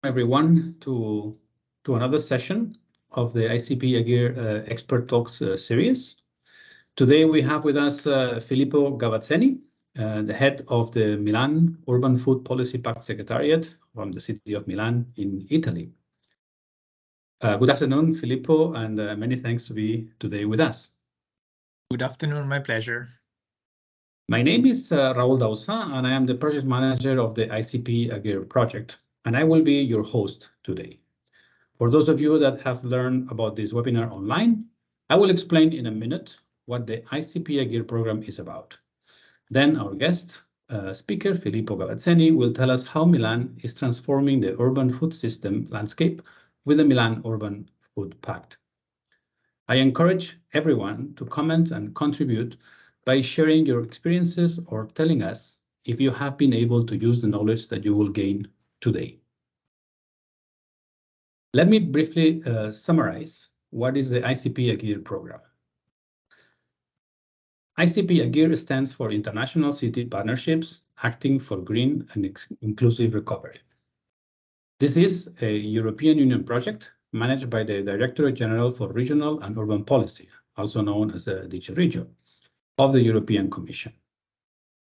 everyone to another session of the ICP AGIR Expert Talks series. Today we have with us Filippo Gavazzeni, the head of the Milan Urban Food Policy Pact Secretariat from the city of Milan in Italy. Good afternoon, Filippo, and many thanks to be today with us. Good afternoon, my pleasure. My name is Raul Dausa, and I am the project manager of the ICP AGIR project, and I will be your host today. For those of you that have learned about this webinar online, I will explain in a minute what the ICP AGIR program is about. Then our guest speaker, Filippo Gavazzeni, will tell us how Milan is transforming the urban food system landscape with the Milan Urban Food Pact. I encourage everyone to comment and contribute by sharing your experiences or telling us if you have been able to use the knowledge that you will gain today. Let me briefly summarize what is the ICP AGIR program. ICP AGIR stands for International City Partnerships Acting for Green and Inclusive Recovery. This is a European Union project managed by the Directorate General for Regional and Urban Policy, also known as the DG Regio, of the European Commission.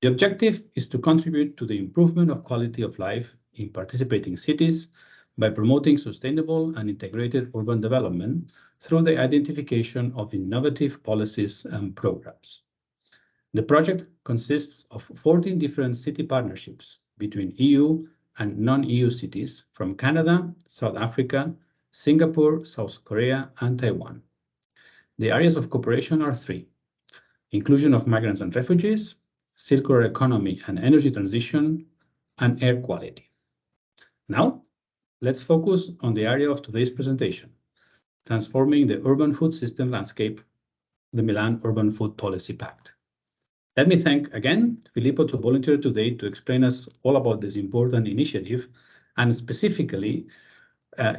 The objective is to contribute to the improvement of quality of life in participating cities by promoting sustainable and integrated urban development through the identification of innovative policies and programs. The project consists of 14 different city partnerships between EU and non-EU cities from Canada, South Africa, Singapore, South Korea, and Taiwan. The areas of cooperation are three: inclusion of migrants and refugees, circular economy and energy transition, and air quality. Now, let's focus on the area of today's presentation, transforming the urban food system landscape, the Milan Urban Food Policy Pact. Let me thank again Filippo to volunteer today to explain us all about this important initiative, and specifically,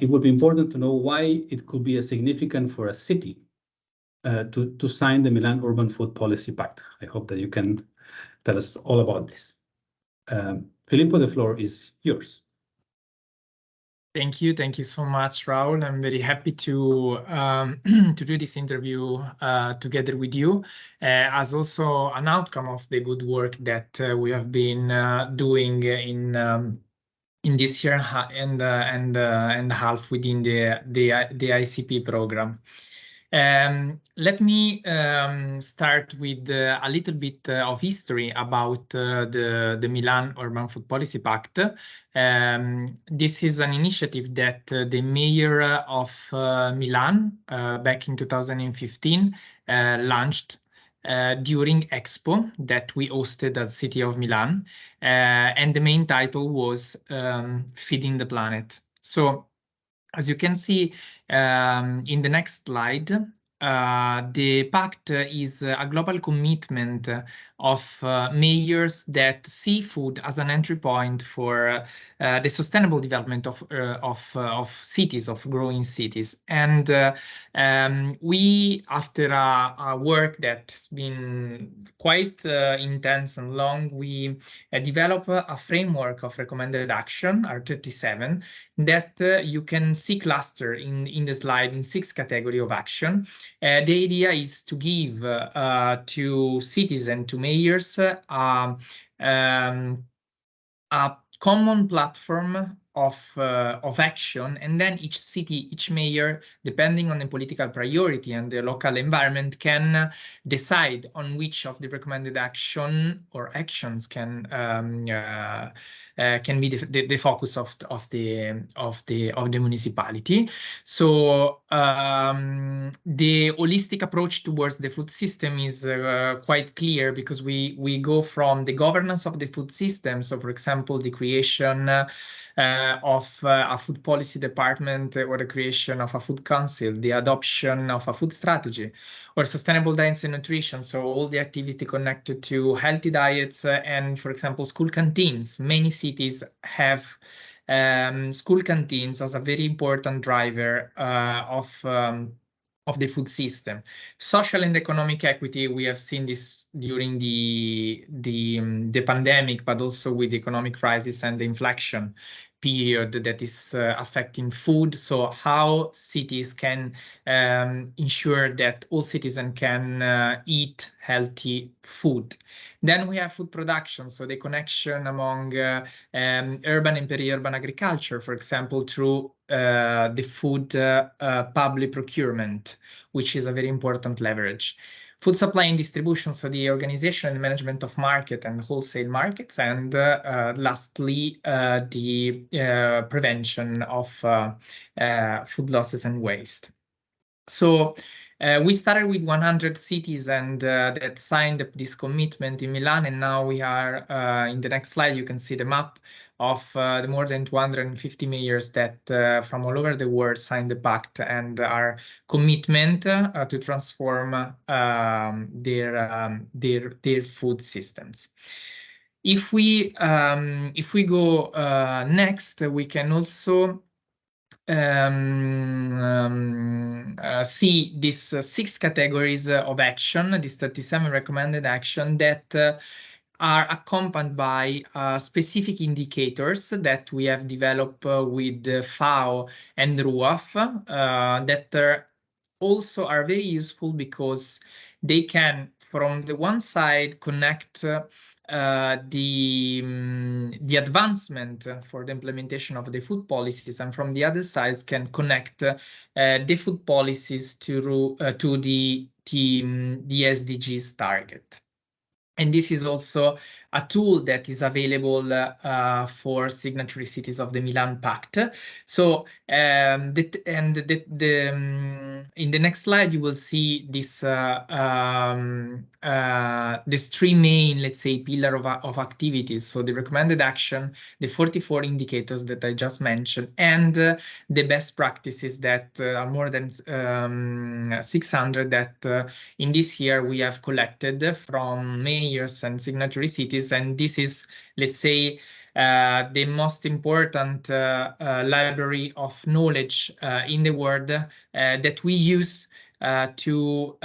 it would be important to know why it could be significant for a city to sign the Milan Urban Food Policy Pact. I hope that you can tell us all about this. Filippo, the floor is yours. Thank you so much, Raul. I'm very happy to to do this interview together with you, as also an outcome of the good work that we have been doing in this year and a half within the ICP program. Let me start with a little bit of history about the Milan Urban Food Policy Pact. This is an initiative that the mayor of Milan back in 2015 launched during Expo that we hosted at the City of Milan, and the main title was Feeding the Planet. So, as you can see in the next slide, the pact is a global commitment of mayors that see food as an entry point for the sustainable development of cities, of growing cities. And we, after a work that's been quite intense and long, we develop a framework of recommended action, R37, that you can see clustered in the slide in 6 categories of action. The idea is to give to cities and to mayors a common platform of action, and then each city, each mayor, depending on the political priority and the local environment, can decide on which of the recommended action or actions can be the focus of the municipality. So the holistic approach towards the food system is quite clear, because we go from the governance of the food system. So, for example, the creation of a food policy department, or the creation of a food council, the adoption of a food strategy, or sustainable diets and nutrition. So all the activity connected to healthy diets and, for example, school canteens. Many cities have school canteens as a very important driver of the food system. Social and economic equity, we have seen this during the pandemic, but also with the economic crisis and the inflation. period that is affecting food. So how cities can ensure that all citizens can eat healthy food. Then we have food production, so the connection among urban and peri-urban agriculture, for example, through the food public procurement, which is a very important leverage. Food supply and distribution, so the organization and management of market and wholesale markets, and lastly, the prevention of food losses and waste. So we started with 100 cities and that signed this commitment in Milan, and now we are, in the next slide, you can see the map of the more than 250 mayors that from all over the world signed the pact and our commitment to transform their food systems. If we go next, we can also see these 6 categories of action, these 37 recommended action that are accompanied by specific indicators that we have developed with FAO and RUAF that also are very useful because they can, from the one side, connect the advancement for the implementation of the food policies, and from the other side can connect the food policies to the SDGs target. And this is also a tool that is available for signatory cities of the Milan Pact. So in the next slide, you will see this these 3 main, let's say, pillar of activities. So the recommended action, the 44 indicators that I just mentioned, and the best practices that are more than 600 that in this year we have collected from mayors and signatory cities. And this is, let's say, the most important library of knowledge in the world that we use to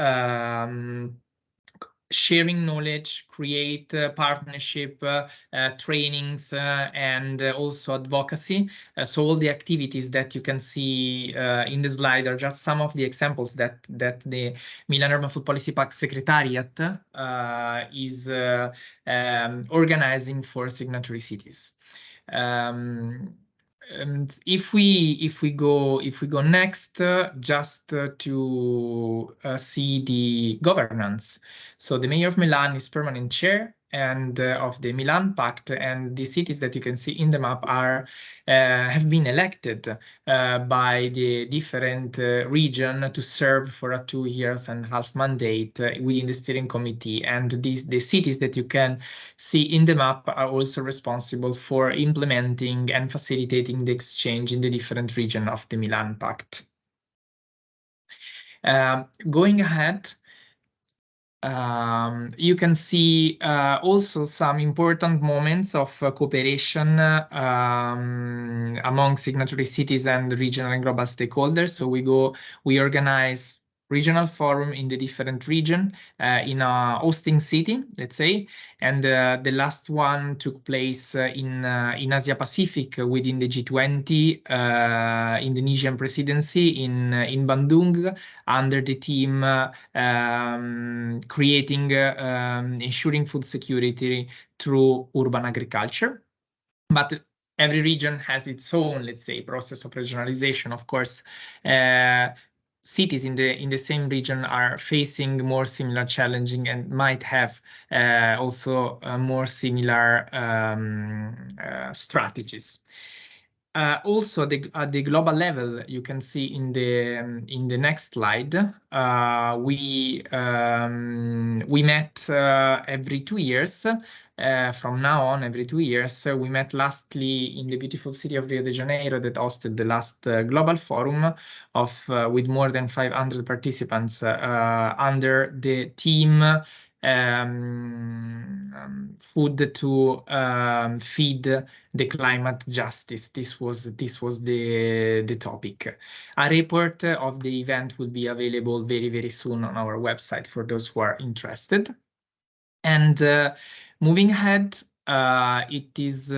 sharing knowledge, create partnership, trainings, and also advocacy. So all the activities that you can see in the slide are just some of the examples that the Milan Urban Food Policy Pact Secretariat is organizing for signatory cities. And if we go next, just to see the governance. So the mayor of Milan is permanent chair and of the Milan Pact, and the cities that you can see in the map are have been elected by the different region to serve for a 2.5 years mandate within the steering committee. And the cities that you can see in the map are also responsible for implementing and facilitating the exchange in the different regions of the Milan Pact. Going ahead, you can see also some important moments of cooperation among signatory cities and regional and global stakeholders. So we organize regional forum in the different region in a hosting city, let's say, and the last one took place in Asia Pacific within the G20 Indonesian presidency in Bandung under the theme creating ensuring food security through urban agriculture. But every region has its own, let's say, process of regionalization. Of course, cities in the same region are facing more similar challenging and might have also more similar strategies. Also, at the global level, you can see in the next slide, we met every 2 years. From now on, every 2 years, we met lastly in the beautiful city of Rio de Janeiro that hosted the last global forum of with more than 500 participants under the theme food to feed the climate justice. This was the topic. A report of the event will be available very, very soon on our website for those who are interested. And moving ahead, it is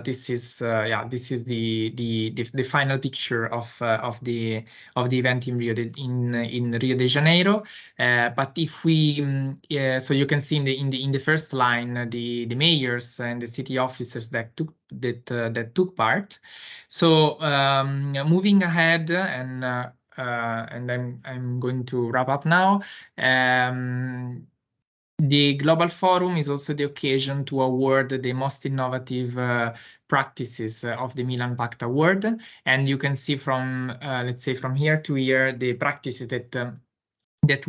this is the final picture of the event in Rio de Janeiro. But if we so you can see in the first line the mayors and the city officers that took part. So moving ahead, and I'm going to wrap up now. The Global Forum is also the occasion to award the most innovative practices of the Milan Pact Award. And you can see from, let's say, from here to here, the practices that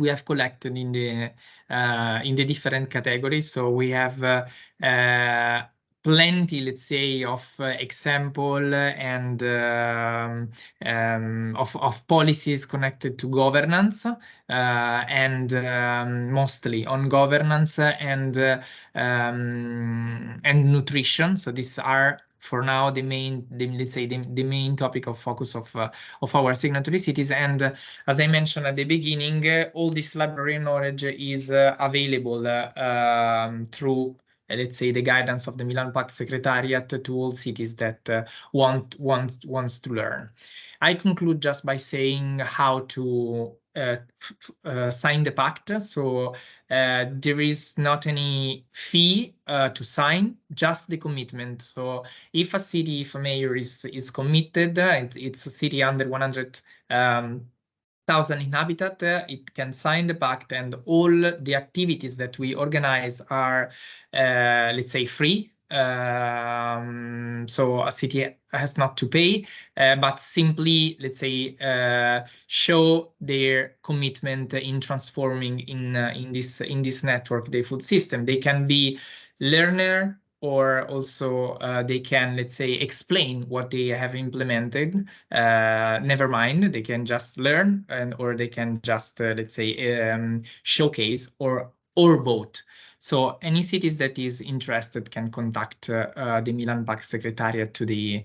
we have collected in the different categories. So we have plenty, let's say, of example and of policies connected to governance and mostly on governance and nutrition. So these are for now the main, let's say, the main topic of focus of our signatory cities. And as I mentioned at the beginning, all this library knowledge is available through, let's say, the guidance of the Milan Pact Secretariat to all cities that wants to learn. I conclude just by saying how to sign the pact. So there is not any fee to sign, just the commitment. So if a city, if a mayor is committed, it's a city under 100,000 inhabitants, it can sign the pact, and all the activities that we organize are, let's say, free. So a city has not to pay, but simply, let's say, show their commitment in transforming in this network the food system. They can be learner, or also they can, let's say, explain what they have implemented. Never mind, they can just learn, or they can just, let's say, showcase, or both. So any cities that is interested can contact the Milan Pact Secretariat to the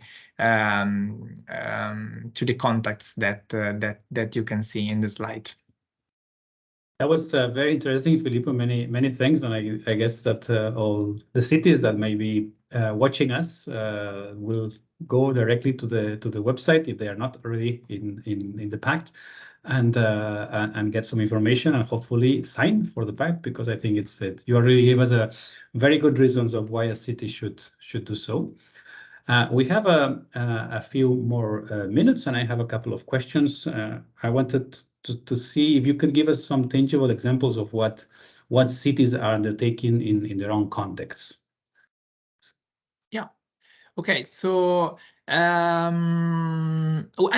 contacts that you can see in the slide. That was very interesting, Filippo. Many thanks, and I guess that all the cities that may be watching us will go directly to the website if they are not already in the pact, and get some information and hopefully sign for the pact, because I think you already gave us a very good reasons of why a city should do so. We have a few more minutes, and I have a couple of questions. I wanted to see if you could give us some tangible examples of what cities are undertaking in their own contexts. Yeah. Okay, so I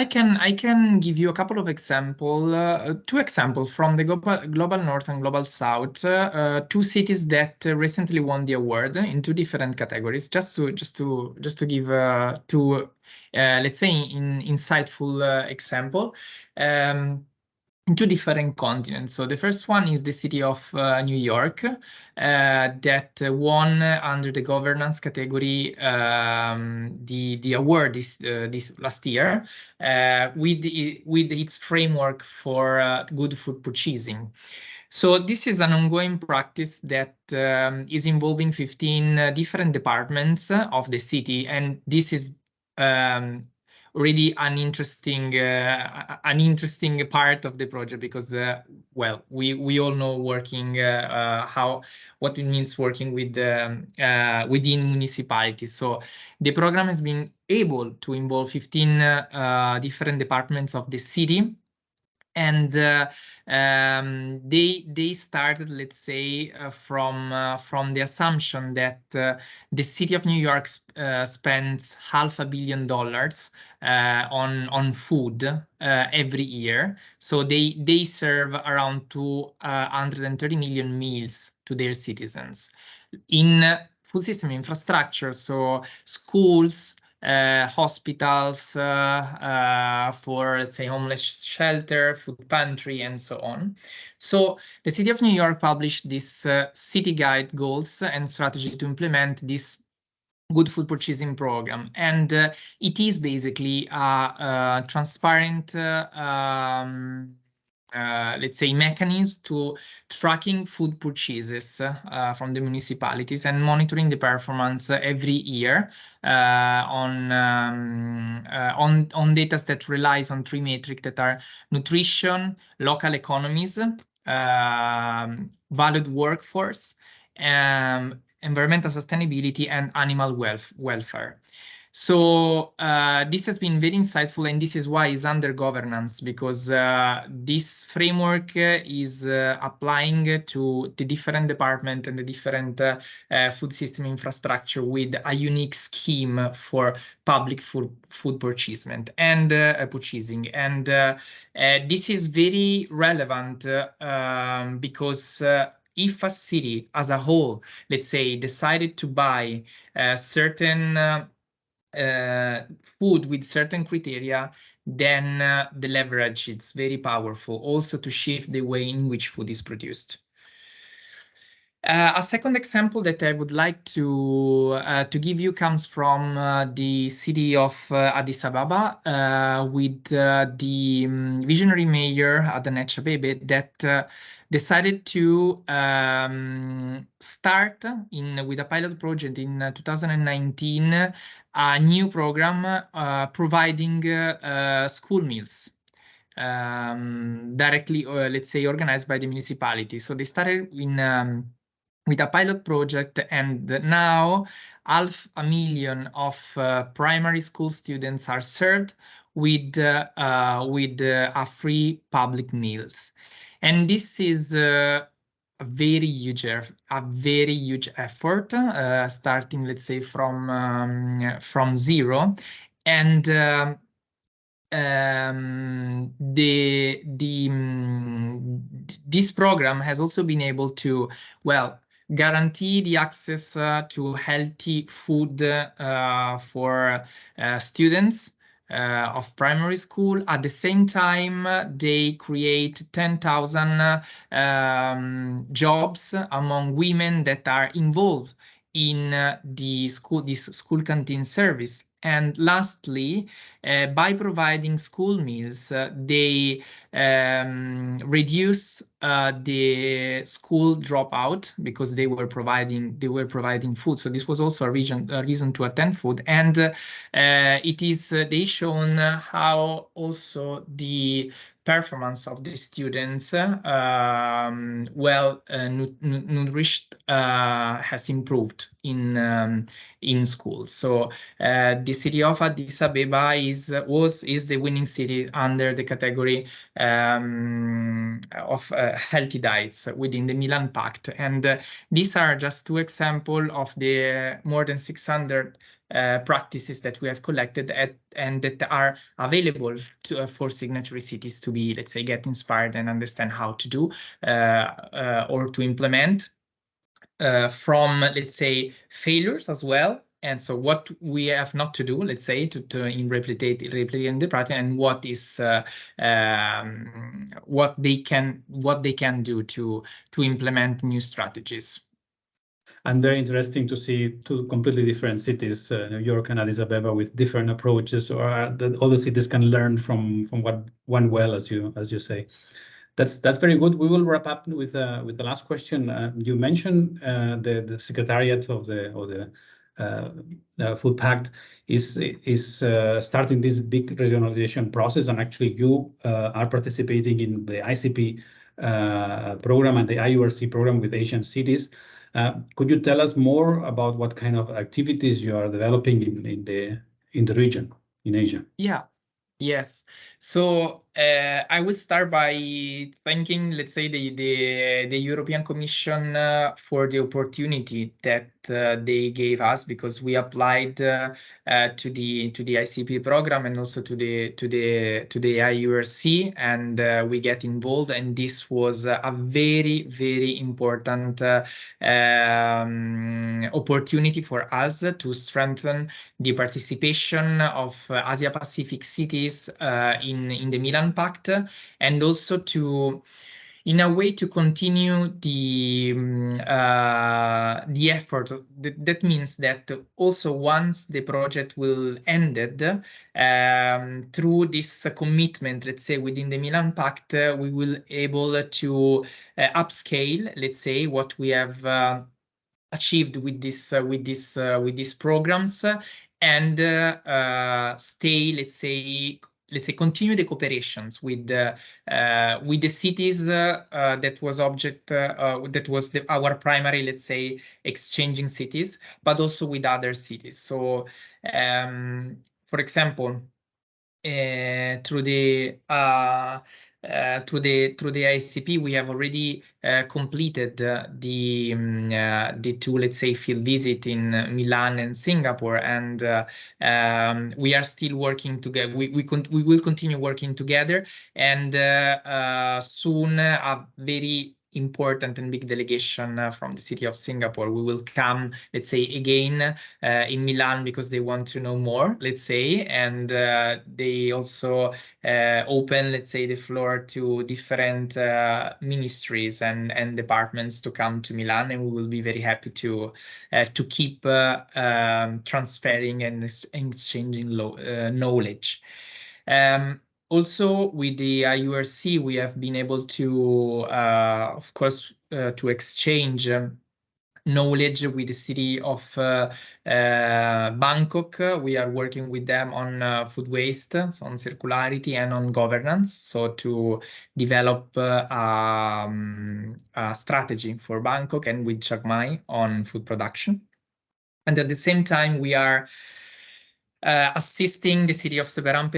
can give you a couple of examples, two examples from the global North and global South, two cities that recently won the award in two different categories. Just to give two, let's say, insightful example. In two different continents. So the first one is the city of New York that won under the governance category the award this last year with its framework for good food purchasing. So this is an ongoing practice that is involving 15 different departments of the city, and this is really an interesting part of the project, because well, we all know working what it means working with within municipalities. So the program has been able to involve 15 different departments of the city. And they started, let's say, from the assumption that the city of New York spends $500 million on food every year. So they serve around 230 million meals to their citizens in food system infrastructure, so schools, hospitals, for, let's say, homeless shelter, food pantry, and so on. So the city of New York published this city guide goals and strategy to implement this good food purchasing program. And it is basically a transparent let's say, mechanisms to tracking food purchases from the municipalities and monitoring the performance every year on data that relies on three metrics that are nutrition, local economies, valued workforce, environmental sustainability, and animal welfare. So this has been very insightful, and this is why it's under governance, because this framework is applying to the different department and the different food system infrastructure with a unique scheme for public food purchasing. And this is very relevant because if a city as a whole, let's say, decided to buy certain food with certain criteria, then the leverage is very powerful also to shift the way in which food is produced. A second example that I would like to give you comes from the city of Addis Ababa with the visionary mayor Adanecha Abebe that decided to start with a pilot project in 2019 a new program providing school meals. Directly, let's say, organized by the municipality. So they started with a pilot project, and now 500,000 of primary school students are served with a free public meals. And this is a very huge effort, starting, let's say, from zero. And this program has also been able to, well, guarantee the access to healthy food for students of primary school. At the same time, they create 10,000 jobs among women that are involved in this school canteen service. And lastly, by providing school meals, they reduce the school dropout because they were providing food. So this was also a reason to attend food. And it is they shown how also the performance of the students, nourished, has improved in school. So the city of Addis Ababa is the winning city under the category of healthy diets within the Milan Pact. And these are just two examples of the more than 600 practices that we have collected and that are available for signatory cities to be, let's say, get inspired and understand how to do or to implement from, let's say, failures as well. And so what we have not to do, let's say, to replicating the practice, and what is what they can do to implement new strategies. And very interesting to see two completely different cities, New York and Addis Ababa, with different approaches, or that all the cities can learn from what went well, as you say. That's very good. We will wrap up with the last question. You mentioned the Secretariat of the Food Pact is starting this big regionalization process, and actually you are participating in the ICP program and the IURC program with Asian cities. Could you tell us more about what kind of activities you are developing in the region in Asia? Yeah. Yes. So I would start by thanking, let's say, the European Commission for the opportunity that they gave us, because we applied to the ICP program and also to the IURC, and we get involved. And this was a very, very important opportunity for us to strengthen the participation of Asia Pacific cities in the Milan Pact, and also to in a way to continue the effort. That means that also once the project will ended, through this commitment, let's say within the Milan Pact, we will able to upscale, let's say, what we have achieved with these programs, and stay, let's say, continue the cooperations with the cities that was our primary, let's say, exchanging cities, but also with other cities. So, for example, through the ICP, we have already completed the two, let's say, field visit in Milan and Singapore, and we are still working together. We will continue working together, and soon a very important and big delegation from the city of Singapore. We will come, let's say, again in Milan because they want to know more, let's say, and they also open, let's say, the floor to different ministries and departments to come to Milan, and we will be very happy to keep transferring and exchanging knowledge. Also, with the IURC, we have been able to, of course, to exchange knowledge with the city of Bangkok. We are working with them on food waste, so on circularity and on governance, so to develop a strategy for Bangkok, and with Chiang Mai on food production. And at the same time, we are assisting the city of Seberang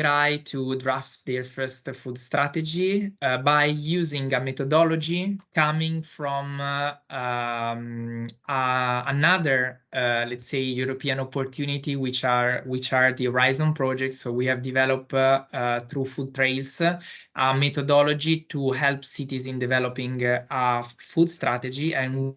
to draft their first food strategy by using a methodology coming from another, let's say, European opportunity, which are the Horizon projects. So we have developed through Food Trails a methodology to help cities in developing a food strategy, and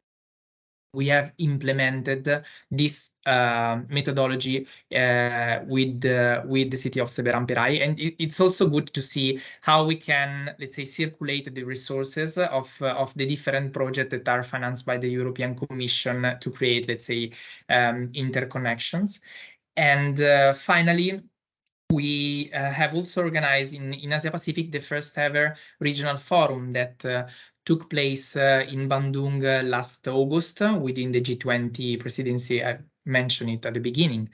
we have implemented this methodology with the city of Seberang, and it's also good to see how we can, let's say, circulate the resources of the different projects that are financed by the European Commission to create, let's say, interconnections. And finally, we have also organized in Asia Pacific the first ever regional forum that took place in Bandung last August within the G20 presidency. I mentioned it at the beginning.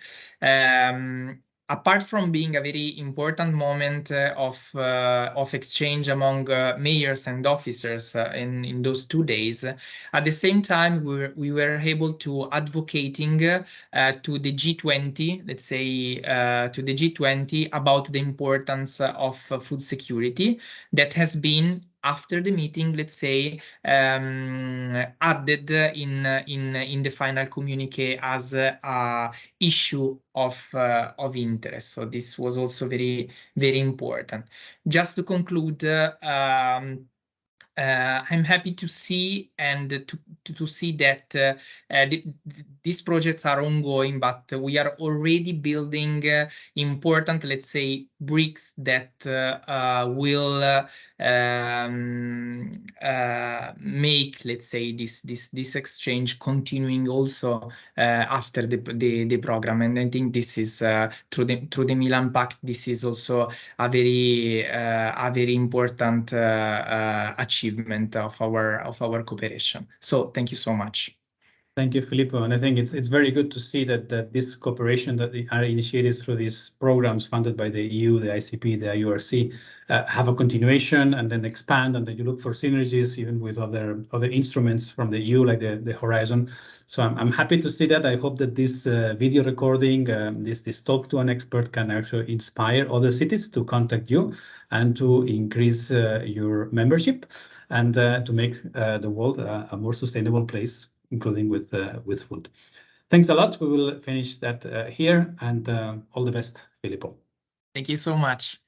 Apart from being a very important moment of exchange among mayors and officers in those 2 days, at the same time we were able to advocating to the G20, let's say, to the G20 about the importance of food security that has been, after the meeting, let's say, added in the final communique as a issue of interest. So this was also very, very important. Just to conclude, I'm happy to see and to see that these projects are ongoing, but we are already building important, let's say, bricks that will make, let's say, this exchange continuing also after the program. And I think this is through the Milan Pact. This is also a very important achievement of our cooperation. So thank you so much. Thank you, Filippo. And I think it's very good to see that this cooperation that are initiated through these programs funded by the EU, the ICP, the IURC, have a continuation and then expand, and that you look for synergies even with other instruments from the EU, like the Horizon. So I'm happy to see that. I hope that this video recording, this talk to an expert, can actually inspire other cities to contact you and to increase your membership, and to make the world a more sustainable place, including with food. Thanks a lot. We will finish that here, and all the best, Filippo. Thank you so much.